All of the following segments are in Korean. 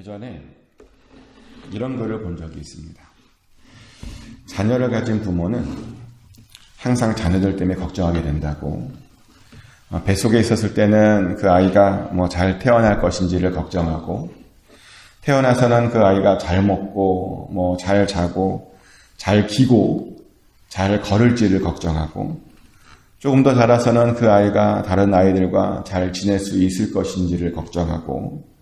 예전에 이런 글을 본 적이 있습니다. 자녀를 가진 부모는 항상 자녀들 때문에 걱정하게 된다고, 뱃속에 있었을 때는 그 아이가 잘 태어날 것인지를 걱정하고, 태어나서는 그 아이가 잘 먹고 잘 자고 잘 기고 잘 걸을지를 걱정하고, 조금 더 자라서는 그 아이가 다른 아이들과 잘 지낼 수 있을 것인지를 걱정하고,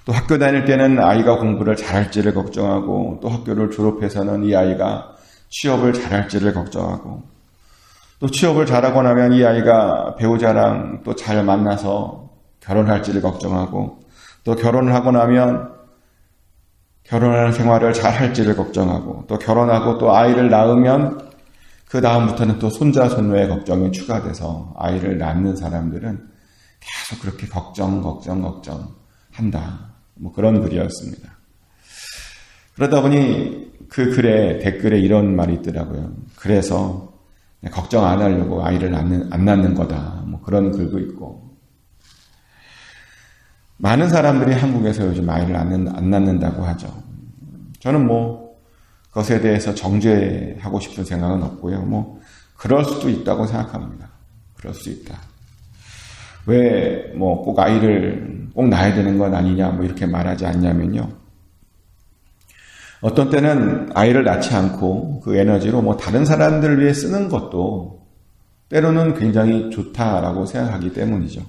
또 학교 다닐 때는 아이가 공부를 잘할지를 걱정하고, 또 학교를 졸업해서는 이 아이가 취업을 잘할지를 걱정하고, 또 취업을 잘하고 나면 이 아이가 배우자랑 또 잘 만나서 결혼할지를 걱정하고, 또 결혼을 하고 나면 결혼하는 생활을 잘 할지를 걱정하고, 또 결혼하고 또 아이를 낳으면 그 다음부터는 또 손자 손녀의 걱정이 추가돼서 아이를 낳는 사람들은 계속 그렇게 걱정한다. 그런 글이었습니다. 그러다 보니 그 글에 댓글에 이런 말이 있더라고요. 그래서 걱정 안 하려고 아이를 안 낳는 거다. 그런 글도 있고. 많은 사람들이 한국에서 요즘 아이를 안 낳는다고 하죠. 저는 그것에 대해서 정죄하고 싶은 생각은 없고요. 그럴 수도 있다고 생각합니다. 그럴 수 있다. 왜 꼭 아이를 꼭 낳아야 되는 건 아니냐 이렇게 말하지 않냐면요. 어떤 때는 아이를 낳지 않고 그 에너지로 다른 사람들을 위해 쓰는 것도 때로는 굉장히 좋다라고 생각하기 때문이죠.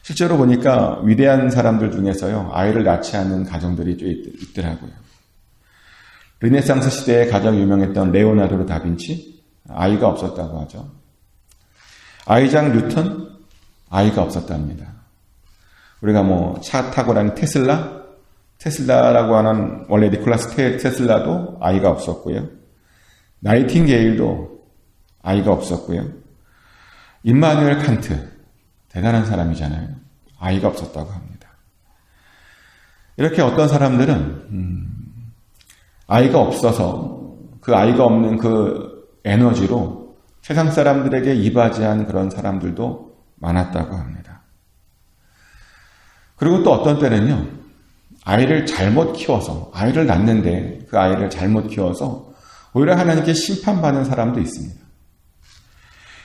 실제로 보니까 위대한 사람들 중에서요, 아이를 낳지 않는 가정들이 좀 있더라고요. 르네상스 시대에 가장 유명했던 레오나르도 다빈치, 아이가 없었다고 하죠. 아이작 뉴턴, 아이가 없었답니다. 우리가 차 타고 다니는 테슬라라고 하는 원래 니콜라스 테슬라도 아이가 없었고요. 나이팅게일도 아이가 없었고요. 임마누엘 칸트, 대단한 사람이잖아요. 아이가 없었다고 합니다. 이렇게 어떤 사람들은 아이가 없어서 그 아이가 없는 그 에너지로 세상 사람들에게 이바지한 그런 사람들도 많았다고 합니다. 그리고 또 어떤 때는요, 아이를 잘못 키워서, 아이를 낳는데 그 아이를 잘못 키워서 오히려 하나님께 심판받는 사람도 있습니다.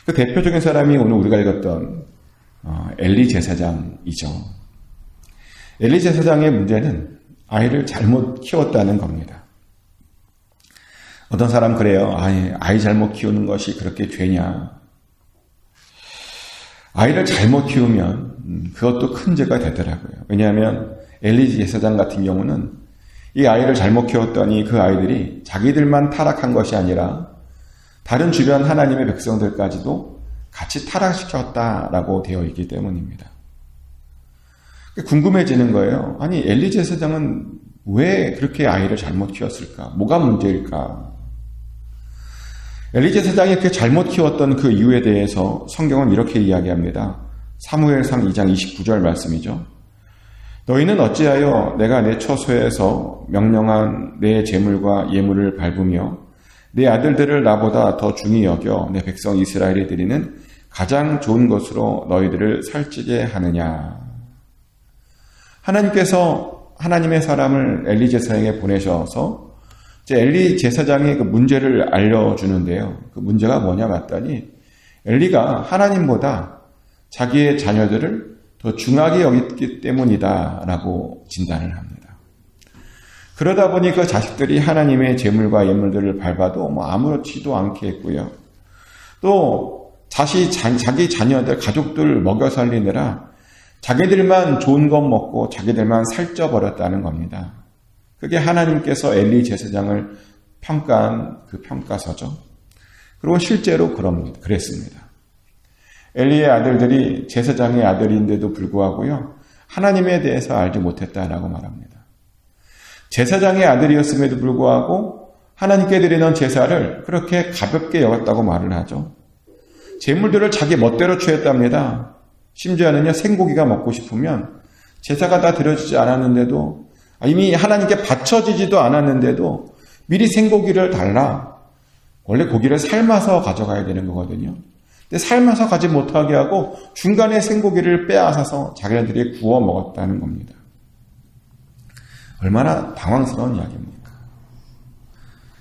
그 대표적인 사람이 오늘 우리가 읽었던 엘리 제사장이죠. 엘리 제사장의 문제는 아이를 잘못 키웠다는 겁니다. 어떤 사람 그래요. 아이 잘못 키우는 것이 그렇게 죄냐. 아이를 잘못 키우면 그것도 큰 죄가 되더라고요. 왜냐하면 엘리 제사장 같은 경우는 이 아이를 잘못 키웠더니 그 아이들이 자기들만 타락한 것이 아니라 다른 주변 하나님의 백성들까지도 같이 타락시켰다라고 되어 있기 때문입니다. 궁금해지는 거예요. 엘리 제사장은 왜 그렇게 아이를 잘못 키웠을까? 뭐가 문제일까? 엘리 제사장이 그렇게 잘못 키웠던 그 이유에 대해서 성경은 이렇게 이야기합니다. 사무엘상 2장 29절 말씀이죠. 너희는 어찌하여 내가 내 처소에서 명령한 내 재물과 예물을 밟으며 내 아들들을 나보다 더 중히 여겨 내 백성 이스라엘이 드리는 가장 좋은 것으로 너희들을 살찌게 하느냐. 하나님께서 하나님의 사람을 엘리 제사장에게 보내셔서 엘리 제사장의 그 문제를 알려주는데요. 그 문제가 뭐냐 봤더니 엘리가 하나님보다 자기의 자녀들을 더 중하게 여겼기 때문이다라고 진단을 합니다. 그러다 보니 그 자식들이 하나님의 재물과 예물들을 밟아도 아무렇지도 않게 했고요. 또 자기 자녀들, 가족들 먹여 살리느라 자기들만 좋은 것 먹고 자기들만 살쪄버렸다는 겁니다. 그게 하나님께서 엘리 제사장을 평가한 그 평가서죠. 그리고 실제로 그랬습니다. 엘리의 아들들이 제사장의 아들인데도 불구하고요, 하나님에 대해서 알지 못했다라고 말합니다. 제사장의 아들이었음에도 불구하고 하나님께 드리는 제사를 그렇게 가볍게 여겼다고 말을 하죠. 제물들을 자기 멋대로 취했답니다. 심지어는요, 생고기가 먹고 싶으면 제사가 다 드려지지 않았는데도, 이미 하나님께 바쳐지지도 않았는데도 미리 생고기를 달라. 원래 고기를 삶아서 가져가야 되는 거거든요. 근데 삶아서 가지 못하게 하고 중간에 생고기를 빼앗아서 자기네들이 구워 먹었다는 겁니다. 얼마나 당황스러운 이야기입니까?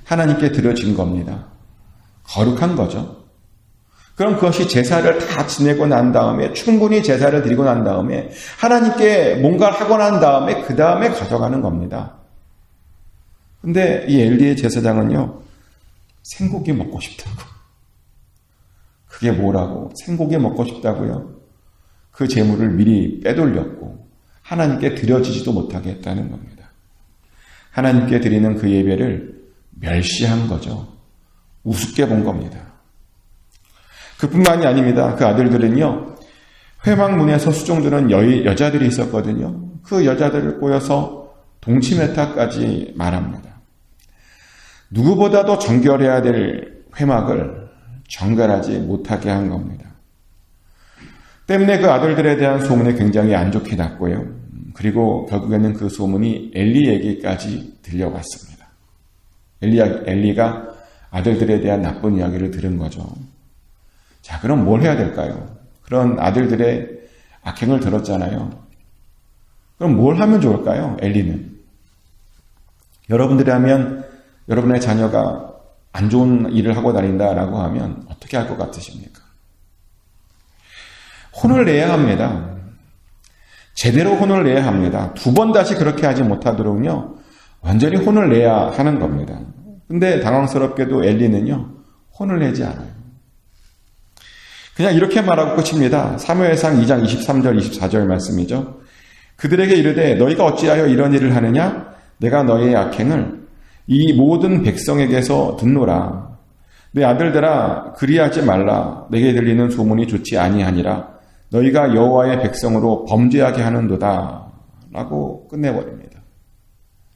하나님께 드려진 겁니다. 거룩한 거죠. 그럼 그것이 제사를 다 지내고 난 다음에, 충분히 제사를 드리고 난 다음에, 하나님께 뭔가를 하고 난 다음에, 그 다음에 가져가는 겁니다. 근데 이 엘리의 제사장은요, 생고기 먹고 싶다고. 그게 뭐라고? 생고기 먹고 싶다고요? 그 제물을 미리 빼돌렸고, 하나님께 드려지지도 못하게 했다는 겁니다. 하나님께 드리는 그 예배를 멸시한 거죠. 우습게 본 겁니다. 그뿐만이 아닙니다. 그 아들들은요, 회막문에서 수종드는 여자들이 있었거든요. 그 여자들을 꼬여서 동치메타까지 말합니다. 누구보다도 정결해야 될 회막을 정결하지 못하게 한 겁니다. 때문에 그 아들들에 대한 소문이 굉장히 안 좋게 났고요. 그리고 결국에는 그 소문이 엘리에게까지 들려갔습니다. 엘리가 아들들에 대한 나쁜 이야기를 들은 거죠. 자, 그럼 뭘 해야 될까요? 그런 아들들의 악행을 들었잖아요. 그럼 뭘 하면 좋을까요? 엘리는. 여러분들이라면 여러분의 자녀가 안 좋은 일을 하고 다닌다라고 하면 어떻게 할 것 같으십니까? 혼을 내야 합니다. 제대로 혼을 내야 합니다. 두 번 다시 그렇게 하지 못하도록요, 완전히 혼을 내야 하는 겁니다. 근데 당황스럽게도 엘리는요, 혼을 내지 않아요. 그냥 이렇게 말하고 끝입니다. 사무엘상 2장 23절 24절 말씀이죠. 그들에게 이르되 너희가 어찌하여 이런 일을 하느냐? 내가 너희의 악행을 이 모든 백성에게서 듣노라. 내 아들들아 그리하지 말라. 내게 들리는 소문이 좋지 아니하니라. 너희가 여호와의 백성으로 범죄하게 하는도다. 라고 끝내버립니다.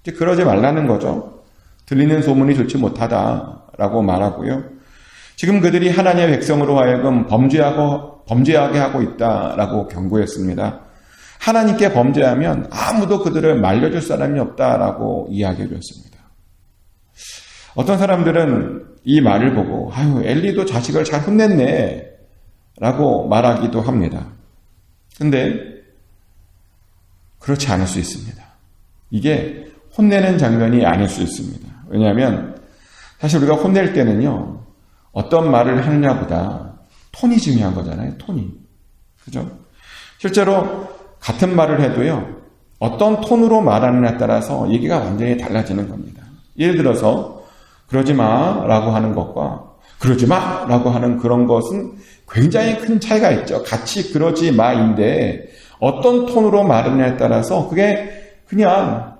이제 그러지 말라는 거죠. 들리는 소문이 좋지 못하다라고 말하고요. 지금 그들이 하나님의 백성으로 하여금 범죄하게 하고 있다라고 경고했습니다. 하나님께 범죄하면 아무도 그들을 말려줄 사람이 없다라고 이야기해줬습니다. 어떤 사람들은 이 말을 보고 아유 엘리도 자식을 잘 혼냈네 라고 말하기도 합니다. 근데 그렇지 않을 수 있습니다. 이게 혼내는 장면이 아닐 수 있습니다. 왜냐하면 사실 우리가 혼낼 때는요, 어떤 말을 하느냐보다 톤이 중요한 거잖아요. 톤이. 그죠? 실제로 같은 말을 해도요, 어떤 톤으로 말하느냐에 따라서 얘기가 완전히 달라지는 겁니다. 예를 들어서 그러지 마라고 하는 것과 그러지 마라고 하는 그런 것은 굉장히 큰 차이가 있죠. 같이 그러지 마인데 어떤 톤으로 말하느냐에 따라서 그게 그냥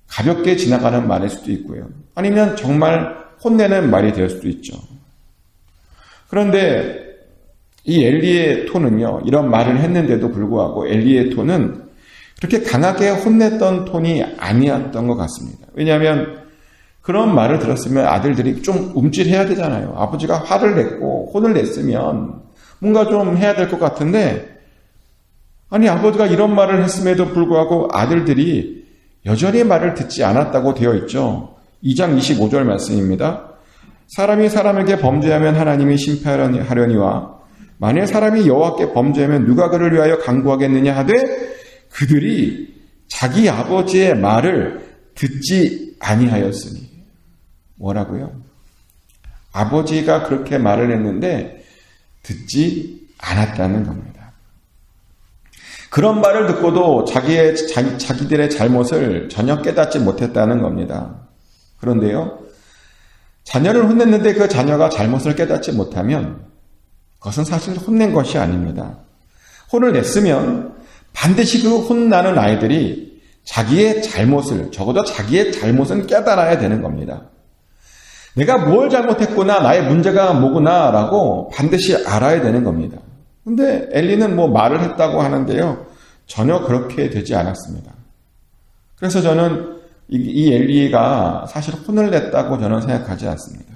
가볍게 지나가는 말일 수도 있고요. 아니면 정말 혼내는 말이 될 수도 있죠. 그런데 이 엘리의 톤은요, 이런 말을 했는데도 불구하고 엘리의 톤은 그렇게 강하게 혼냈던 톤이 아니었던 것 같습니다. 왜냐하면 그런 말을 들었으면 아들들이 좀 움찔해야 되잖아요. 아버지가 화를 냈고 혼을 냈으면 뭔가 좀 해야 될 것 같은데, 아니 아버지가 이런 말을 했음에도 불구하고 아들들이 여전히 말을 듣지 않았다고 되어 있죠. 2장 25절 말씀입니다. 사람이 사람에게 범죄하면 하나님이 심판하려니와 만일 사람이 여호와께 범죄하면 누가 그를 위하여 간구하겠느냐 하되 그들이 자기 아버지의 말을 듣지 아니하였으니. 뭐라고요? 아버지가 그렇게 말을 했는데 듣지 않았다는 겁니다. 그런 말을 듣고도 자기들의 잘못을 전혀 깨닫지 못했다는 겁니다. 그런데요, 자녀를 혼냈는데 그 자녀가 잘못을 깨닫지 못하면 그것은 사실 혼낸 것이 아닙니다. 혼을 냈으면 반드시 그 혼나는 아이들이 자기의 잘못을, 적어도 자기의 잘못은 깨달아야 되는 겁니다. 내가 뭘 잘못했구나, 나의 문제가 뭐구나 라고 반드시 알아야 되는 겁니다. 근데 엘리는 뭐 말을 했다고 하는데요, 전혀 그렇게 되지 않았습니다. 그래서 저는 이 엘리가 사실 혼을 냈다고 저는 생각하지 않습니다.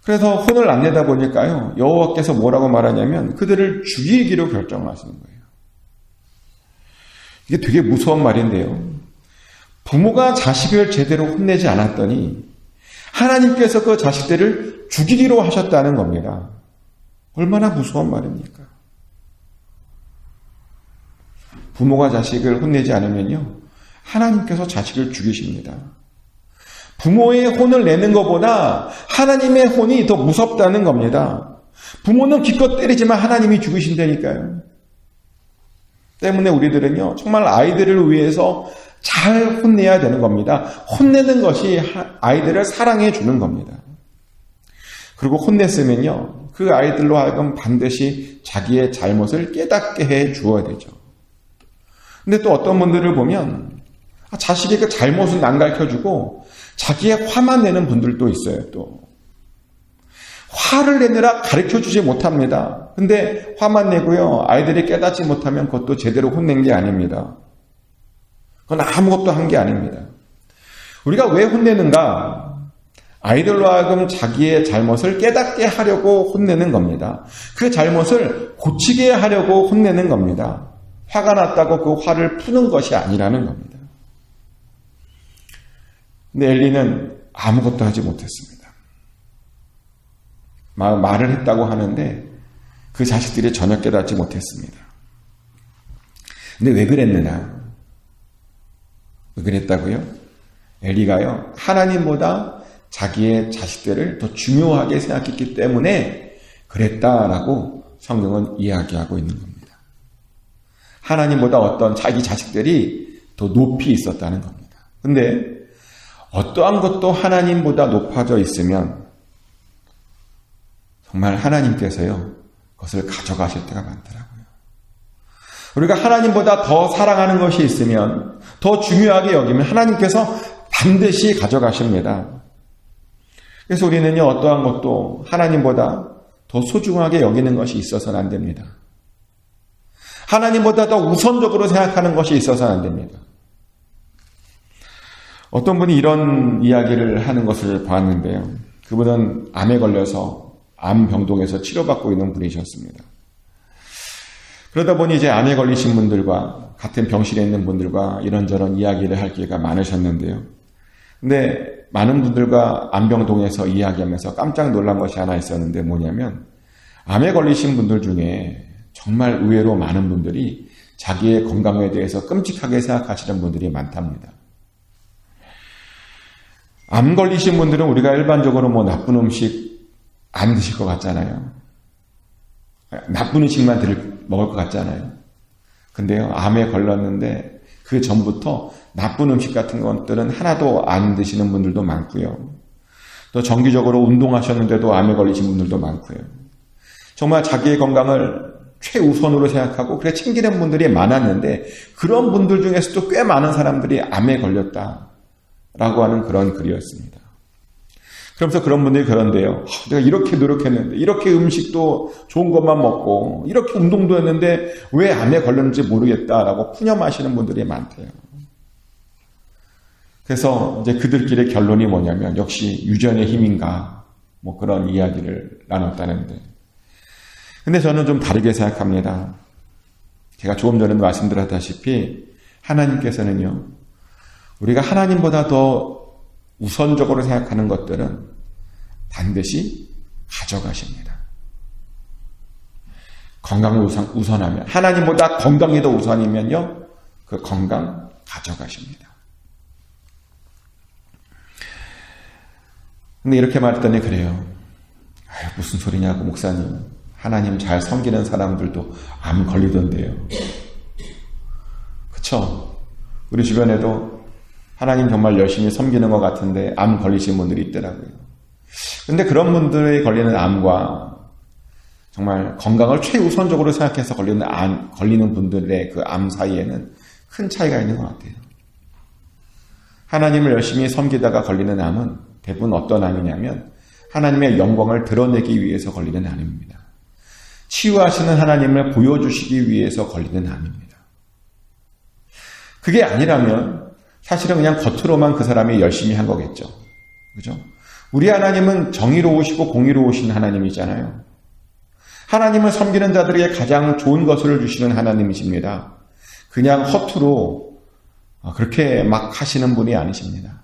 그래서 혼을 안 내다 보니까요, 여호와께서 뭐라고 말하냐면 그들을 죽이기로 결정하시는 거예요. 이게 되게 무서운 말인데요. 부모가 자식을 제대로 혼내지 않았더니 하나님께서 그 자식들을 죽이기로 하셨다는 겁니다. 얼마나 무서운 말입니까? 부모가 자식을 혼내지 않으면요, 하나님께서 자식을 죽이십니다. 부모의 혼을 내는 것보다 하나님의 혼이 더 무섭다는 겁니다. 부모는 기껏 때리지만 하나님이 죽으신다니까요. 때문에 우리들은요, 정말 아이들을 위해서 잘 혼내야 되는 겁니다. 혼내는 것이 아이들을 사랑해 주는 겁니다. 그리고 혼냈으면요, 그 아이들로 하여금 반드시 자기의 잘못을 깨닫게 해 주어야 되죠. 근데 또 어떤 분들을 보면 자식의 그 잘못은 안 가르쳐주고 자기의 화만 내는 분들도 있어요. 또 화를 내느라 가르쳐주지 못합니다. 근데 화만 내고요, 아이들이 깨닫지 못하면 그것도 제대로 혼낸 게 아닙니다. 그건 아무것도 한 게 아닙니다. 우리가 왜 혼내는가? 아이들로 하여금 자기의 잘못을 깨닫게 하려고 혼내는 겁니다. 그 잘못을 고치게 하려고 혼내는 겁니다. 화가 났다고 그 화를 푸는 것이 아니라는 겁니다. 근데 엘리는 아무것도 하지 못했습니다. 말을 했다고 하는데 그 자식들이 전혀 깨닫지 못했습니다. 근데 왜 그랬느냐? 왜 그랬다고요? 엘리가요, 하나님보다 자기의 자식들을 더 중요하게 생각했기 때문에 그랬다라고 성경은 이야기하고 있는 겁니다. 하나님보다 어떤 자기 자식들이 더 높이 있었다는 겁니다. 근데 어떠한 것도 하나님보다 높아져 있으면 정말 하나님께서요, 그것을 가져가실 때가 많더라고요. 우리가 하나님보다 더 사랑하는 것이 있으면, 더 중요하게 여기면 하나님께서 반드시 가져가십니다. 그래서 우리는요, 어떠한 것도 하나님보다 더 소중하게 여기는 것이 있어서는 안 됩니다. 하나님보다 더 우선적으로 생각하는 것이 있어서는 안 됩니다. 어떤 분이 이런 이야기를 하는 것을 봤는데요. 그분은 암에 걸려서 암병동에서 치료받고 있는 분이셨습니다. 그러다 보니 이제 암에 걸리신 분들과 같은 병실에 있는 분들과 이런저런 이야기를 할 기회가 많으셨는데요. 근데 많은 분들과 암병동에서 이야기하면서 깜짝 놀란 것이 하나 있었는데 뭐냐면, 암에 걸리신 분들 중에 정말 의외로 많은 분들이 자기의 건강에 대해서 끔찍하게 생각하시는 분들이 많답니다. 암 걸리신 분들은 우리가 일반적으로 뭐 나쁜 음식 안 드실 것 같잖아요. 나쁜 음식만 먹을 것 같잖아요. 근데요, 암에 걸렸는데 그 전부터 나쁜 음식 같은 것들은 하나도 안 드시는 분들도 많고요. 또 정기적으로 운동하셨는데도 암에 걸리신 분들도 많고요. 정말 자기의 건강을 최우선으로 생각하고 그래 챙기는 분들이 많았는데, 그런 분들 중에서도 꽤 많은 사람들이 암에 걸렸다라고 하는 그런 글이었습니다. 그러면서 그런 분들이 그런데요, 내가 이렇게 노력했는데, 이렇게 음식도 좋은 것만 먹고, 이렇게 운동도 했는데 왜 암에 걸렸는지 모르겠다라고 푸념하시는 분들이 많대요. 그래서 이제 그들끼리의 결론이 뭐냐면, 역시 유전의 힘인가, 뭐 그런 이야기를 나눴다는데, 근데 저는 좀 다르게 생각합니다. 제가 조금 전에 말씀드렸다시피 하나님께서는요, 우리가 하나님보다 더 우선적으로 생각하는 것들은 반드시 가져가십니다. 건강을 우선하면, 하나님보다 건강이 더 우선이면요, 그 건강 가져가십니다. 근데 이렇게 말했더니 그래요. 무슨 소리냐고, 목사님. 하나님 잘 섬기는 사람들도 암 걸리던데요. 그쵸? 우리 주변에도 하나님 정말 열심히 섬기는 것 같은데 암 걸리신 분들이 있더라고요. 근데 그런 분들이 걸리는 암과 정말 건강을 최우선적으로 생각해서 걸리는 분들의 그 암 사이에는 큰 차이가 있는 것 같아요. 하나님을 열심히 섬기다가 걸리는 암은 대부분 어떤 암이냐면, 하나님의 영광을 드러내기 위해서 걸리는 암입니다. 치유하시는 하나님을 보여주시기 위해서 걸리는 암입니다. 그게 아니라면 사실은 그냥 겉으로만 그 사람이 열심히 한 거겠죠. 그죠? 우리 하나님은 정의로우시고 공의로우신 하나님이잖아요. 하나님을 섬기는 자들에게 가장 좋은 것을 주시는 하나님이십니다. 그냥 허투루 그렇게 막 하시는 분이 아니십니다.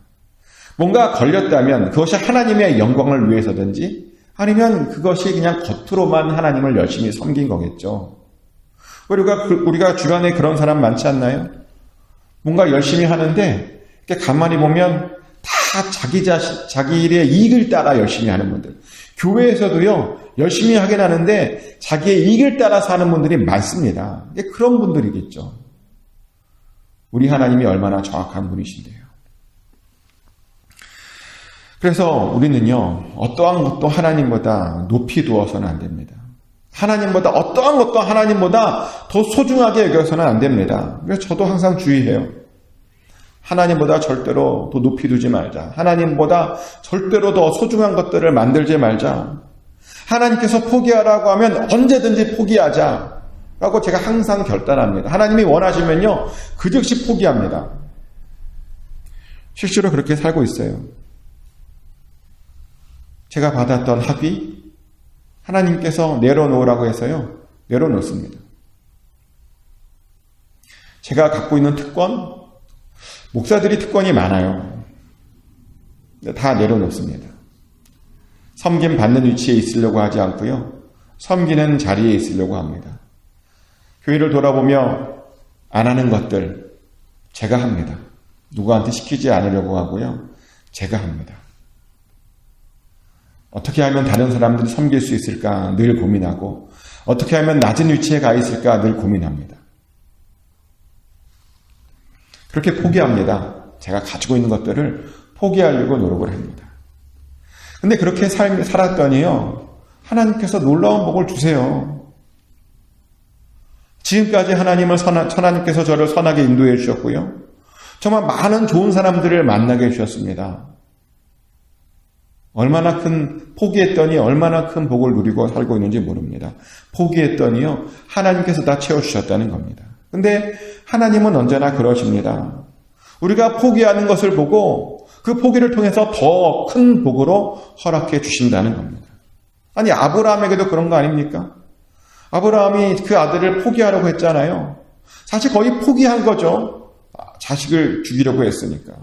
뭔가 걸렸다면 그것이 하나님의 영광을 위해서든지, 아니면 그것이 그냥 겉으로만 하나님을 열심히 섬긴 거겠죠. 우리가 주변에 그런 사람 많지 않나요? 뭔가 열심히 하는데 이렇게 가만히 보면 다 자기 일의 이익을 따라 열심히 하는 분들. 교회에서도요, 열심히 하긴 하는데 자기의 이익을 따라 사는 분들이 많습니다. 그런 분들이겠죠. 우리 하나님이 얼마나 정확한 분이신데요. 그래서 우리는요, 어떠한 것도 하나님보다 높이 두어서는 안 됩니다. 하나님보다 어떠한 것도 하나님보다 더 소중하게 여겨서는 안 됩니다. 그래서 저도 항상 주의해요. 하나님보다 절대로 더 높이 두지 말자. 하나님보다 절대로 더 소중한 것들을 만들지 말자. 하나님께서 포기하라고 하면 언제든지 포기하자. 라고 제가 항상 결단합니다. 하나님이 원하시면요, 그 즉시 포기합니다. 실제로 그렇게 살고 있어요. 제가 받았던 학위, 하나님께서 내려놓으라고 해서요, 내려놓습니다. 제가 갖고 있는 특권, 목사들이 특권이 많아요. 다 내려놓습니다. 섬김 받는 위치에 있으려고 하지 않고요, 섬기는 자리에 있으려고 합니다. 교회를 돌아보며 안 하는 것들 제가 합니다. 누구한테 시키지 않으려고 하고요, 제가 합니다. 어떻게 하면 다른 사람들이 섬길 수 있을까 늘 고민하고, 어떻게 하면 낮은 위치에 가 있을까 늘 고민합니다. 그렇게 포기합니다. 제가 가지고 있는 것들을 포기하려고 노력을 합니다. 근데 그렇게 살았더니요, 하나님께서 놀라운 복을 주세요. 지금까지 하나님께서 저를 선하게 인도해 주셨고요, 정말 많은 좋은 사람들을 만나게 해주셨습니다. 얼마나 포기했더니 얼마나 큰 복을 누리고 살고 있는지 모릅니다. 포기했더니요, 하나님께서 다 채워주셨다는 겁니다. 근데 하나님은 언제나 그러십니다. 우리가 포기하는 것을 보고 그 포기를 통해서 더 큰 복으로 허락해 주신다는 겁니다. 아니, 아브라함에게도 그런 거 아닙니까? 아브라함이 그 아들을 포기하려고 했잖아요. 사실 거의 포기한 거죠. 자식을 죽이려고 했으니까.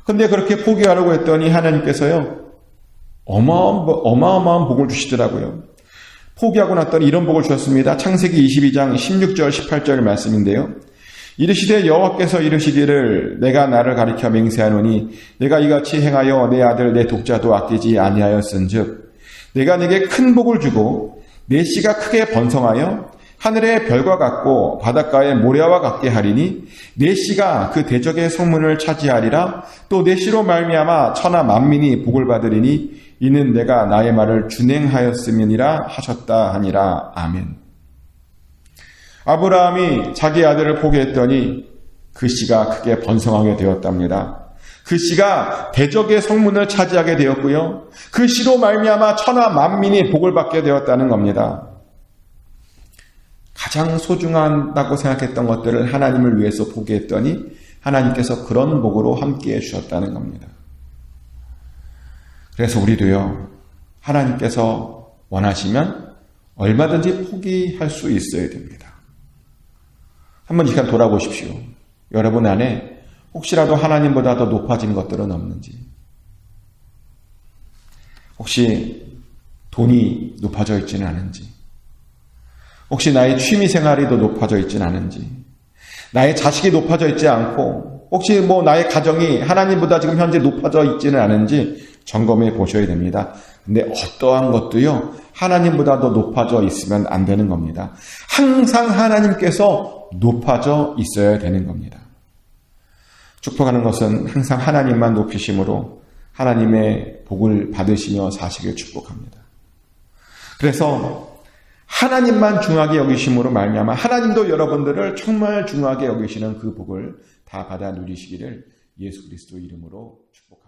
근데 그렇게 포기하려고 했더니 하나님께서요, 어마어마한 복을 주시더라고요. 포기하고 났더니 이런 복을 주셨습니다. 창세기 22장 16절 18절 말씀인데요. 이르시되 여호와께서 이르시기를 내가 나를 가리켜 맹세하노니 내가 이같이 행하여 내 아들 내 독자도 아끼지 아니하였은즉 내가 네게 큰 복을 주고 내 씨가 크게 번성하여 하늘의 별과 같고 바닷가의 모래와 같게 하리니 내 씨가 그 대적의 성문을 차지하리라. 또 내 씨로 말미암아 천하 만민이 복을 받으리니 이는 내가 나의 말을 준행하였음이니라 하셨다 하니라. 아멘. 아브라함이 자기 아들을 포기했더니 그 씨가 크게 번성하게 되었답니다. 그 씨가 대적의 성문을 차지하게 되었고요, 그 씨로 말미암아 천하 만민이 복을 받게 되었다는 겁니다. 가장 소중하다고 생각했던 것들을 하나님을 위해서 포기했더니 하나님께서 그런 복으로 함께해 주셨다는 겁니다. 그래서 우리도요, 하나님께서 원하시면 얼마든지 포기할 수 있어야 됩니다. 한번 이 시간 돌아보십시오. 여러분 안에 혹시라도 하나님보다 더 높아진 것들은 없는지, 혹시 돈이 높아져 있지는 않은지, 혹시 나의 취미생활이 더 높아져 있지는 않은지, 나의 자식이 높아져 있지 않고 혹시 나의 가정이 하나님보다 지금 현재 높아져 있지는 않은지 점검해 보셔야 됩니다. 근데 어떠한 것도요, 하나님보다 더 높아져 있으면 안 되는 겁니다. 항상 하나님께서 높아져 있어야 되는 겁니다. 축복하는 것은 항상 하나님만 높이심으로 하나님의 복을 받으시며 사시길 축복합니다. 그래서 하나님만 중하게 여기심으로 말미암아 하나님도 여러분들을 정말 중하게 여기시는 그 복을 다 받아 누리시기를 예수 그리스도 이름으로 축복합니다.